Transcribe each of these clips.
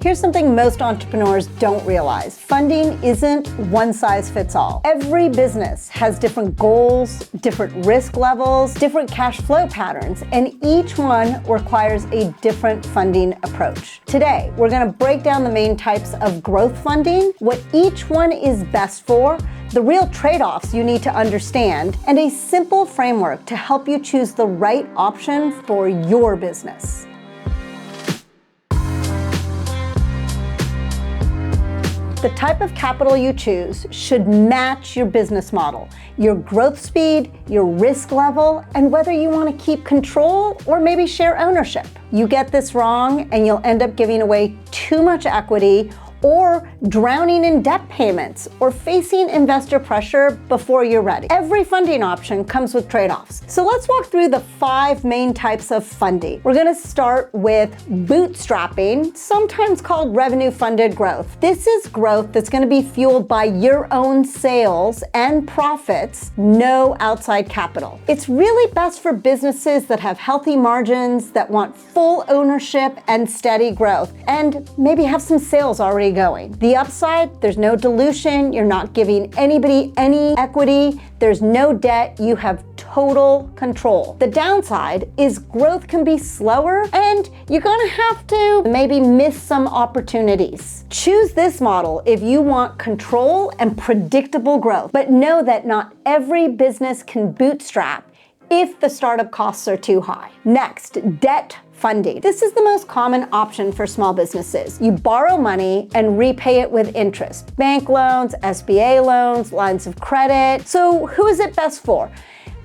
Here's something most entrepreneurs don't realize. Funding isn't one size fits all. Every business has different goals, different risk levels, different cash flow patterns, and each one requires a different funding approach. Today, we're going to break down the main types of growth funding, what each one is best for, the real trade-offs you need to understand, and a simple framework to help you choose the right option for your business. The type of capital you choose should match your business model, your growth speed, your risk level, and whether you want to keep control or maybe share ownership. You get this wrong and you'll end up giving away too much equity or drowning in debt payments, or facing investor pressure before you're ready. Every funding option comes with trade-offs. So let's walk through the 5 main types of funding. We're gonna start with bootstrapping, sometimes called revenue-funded growth. This is growth that's gonna be fueled by your own sales and profits, no outside capital. It's really best for businesses that have healthy margins, that want full ownership and steady growth, and maybe have some sales already going. The upside, there's no dilution, you're not giving anybody any equity, there's no debt, you have total control. The downside is growth can be slower and you're gonna have to maybe miss some opportunities. Choose this model if you want control and predictable growth, but know that not every business can bootstrap if the startup costs are too high. Next, debt funding. This is the most common option for small businesses. You borrow money and repay it with interest. Bank loans, SBA loans, lines of credit. So who is it best for?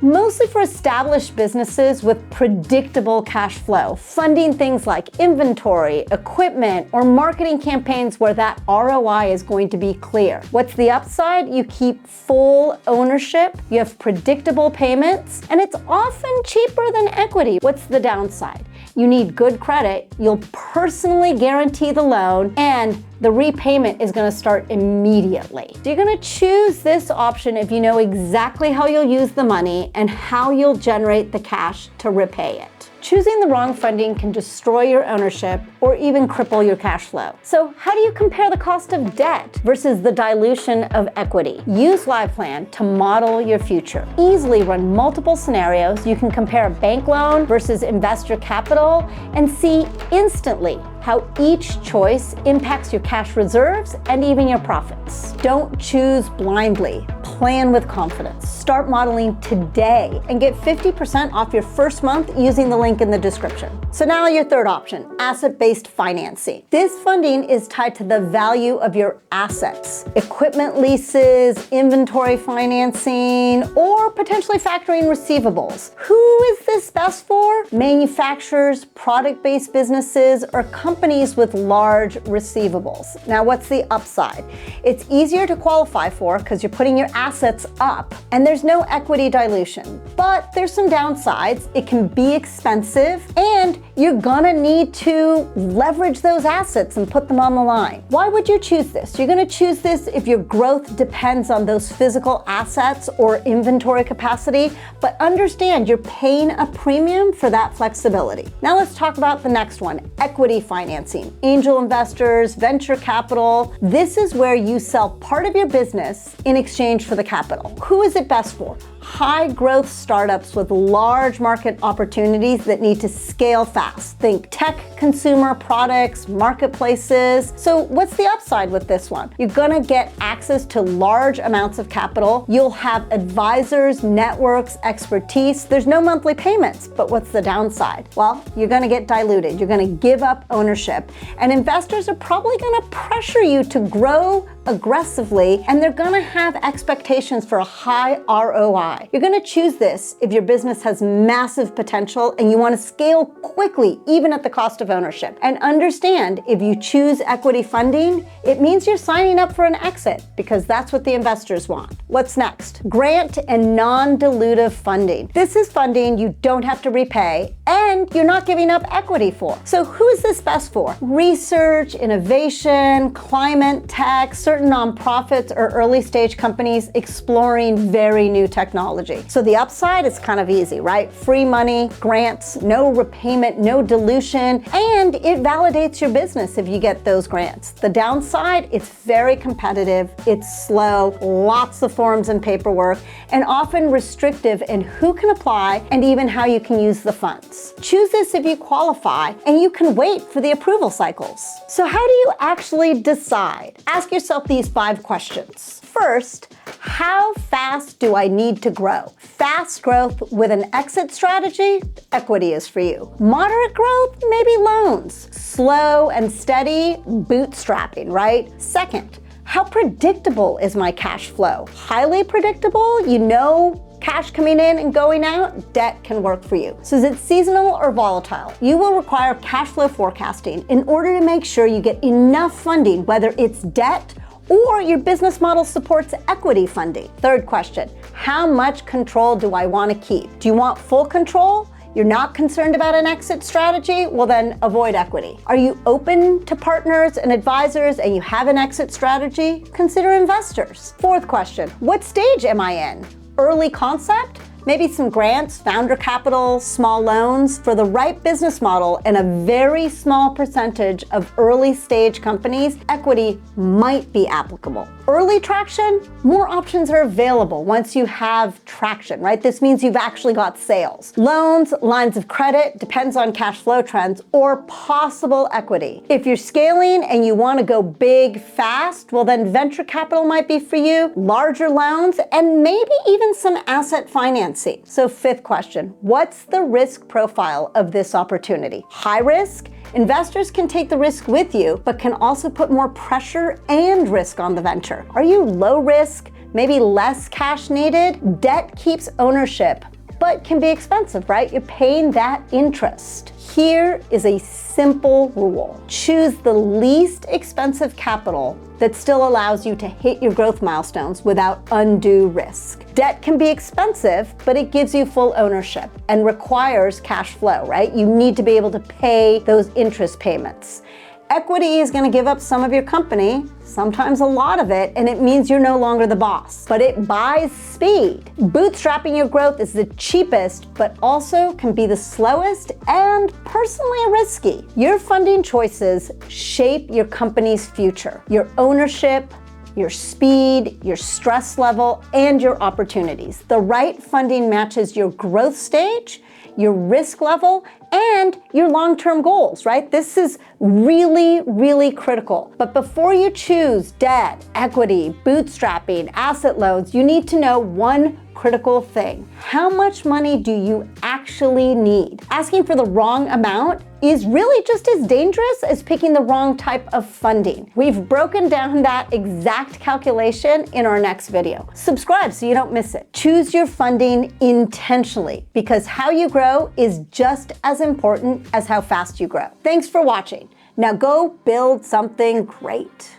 Mostly for established businesses with predictable cash flow, funding things like inventory, equipment, or marketing campaigns where that ROI is going to be clear. What's the upside? You keep full ownership, you have predictable payments, and it's often cheaper than equity. What's the downside? You need good credit, you'll personally guarantee the loan, and the repayment is going to start immediately. So you're going to choose this option if you know exactly how you'll use the money and how you'll generate the cash to repay it. Choosing the wrong funding can destroy your ownership or even cripple your cash flow. So how do you compare the cost of debt versus the dilution of equity? Use LivePlan to model your future. Easily run multiple scenarios. You can compare a bank loan versus investor capital and see instantly how each choice impacts your cash reserves and even your profits. Don't choose blindly. Plan with confidence. Start modeling today and get 50% off your first month using the link in the description. So now your third option, asset-based financing. This funding is tied to the value of your assets. Equipment leases, inventory financing, or potentially factoring receivables. Who is this best for? Manufacturers, product-based businesses, or companies with large receivables. Now, what's the upside? It's easier to qualify for because you're putting your assets up and there's no equity dilution. But there's some downsides. It can be expensive and you're gonna need to leverage those assets and put them on the line. Why would you choose this? You're gonna choose this if your growth depends on those physical assets or inventory capacity, but understand you're paying a premium for that flexibility. Now let's talk about the next one, equity financing. Angel investors, venture capital. This is where you sell part of your business in exchange for the capital. Who is it best for? High growth startups with large market opportunities that need to scale fast. Think tech, consumer products, marketplaces. So what's the upside with this one? You're gonna get access to large amounts of capital. You'll have advisors, networks, expertise. There's no monthly payments, but what's the downside? Well, you're gonna get diluted. You're gonna give up ownership, and investors are probably gonna pressure you to grow aggressively, and they're gonna have expectations for a high ROI. You're gonna choose this if your business has massive potential and you wanna scale quickly, even at the cost of ownership. And understand, if you choose equity funding, it means you're signing up for an exit because that's what the investors want. What's next? Grant and non-dilutive funding. This is funding you don't have to repay and you're not giving up equity for. So who is this best for? Research, innovation, climate tech, certain nonprofits or early stage companies exploring very new technology. So the upside is kind of easy, right? Free money, grants, no repayment, no dilution, and it validates your business if you get those grants. The downside, it's very competitive, it's slow, lots of forms and paperwork, and often restrictive in who can apply and even how you can use the funds. Choose this if you qualify, and you can wait for the approval cycles. So how do you actually decide? Ask yourself these 5 questions. First, how fast do I need to grow? Fast growth with an exit strategy, equity is for you. Moderate growth, maybe loans. Slow and steady, bootstrapping, right? Second, how predictable is my cash flow? Highly predictable, you know cash coming in and going out, debt can work for you. So is it seasonal or volatile? You will require cash flow forecasting in order to make sure you get enough funding, whether it's debt or your business model supports equity funding. Third question, how much control do I want to keep? Do you want full control? You're not concerned about an exit strategy? Well, then avoid equity. Are you open to partners and advisors and you have an exit strategy? Consider investors. Fourth question, what stage am I in? Early concept? Maybe some grants, founder capital, small loans. For the right business model and a very small percentage of early stage companies, equity might be applicable. Early traction, more options are available once you have traction, right? This means you've actually got sales. Loans, lines of credit, depends on cash flow trends, or possible equity. If you're scaling and you want to go big fast, well then venture capital might be for you, larger loans, and maybe even some asset financing. So fifth question, what's the risk profile of this opportunity? High risk? Investors can take the risk with you, but can also put more pressure and risk on the venture. Are you low risk? Maybe less cash needed? Debt keeps ownership, but can be expensive, right? You're paying that interest. Here is a simple rule. Choose the least expensive capital that still allows you to hit your growth milestones without undue risk. Debt can be expensive, but it gives you full ownership and requires cash flow, right? You need to be able to pay those interest payments. Equity is going to give up some of your company, sometimes a lot of it, and it means you're no longer the boss, but it buys speed. Bootstrapping your growth is the cheapest, but also can be the slowest and personally risky. Your funding choices shape your company's future, your ownership, your speed, your stress level, and your opportunities. The right funding matches your growth stage, your risk level, and your long-term goals, right? This is really, really critical. But before you choose debt, equity, bootstrapping, asset loans, you need to know one critical thing. How much money do you actually need? Asking for the wrong amount is really just as dangerous as picking the wrong type of funding. We've broken down that exact calculation in our next video. Subscribe so you don't miss it. Choose your funding intentionally, because how you grow is just as important as how fast you grow. Thanks for watching. Now go build something great.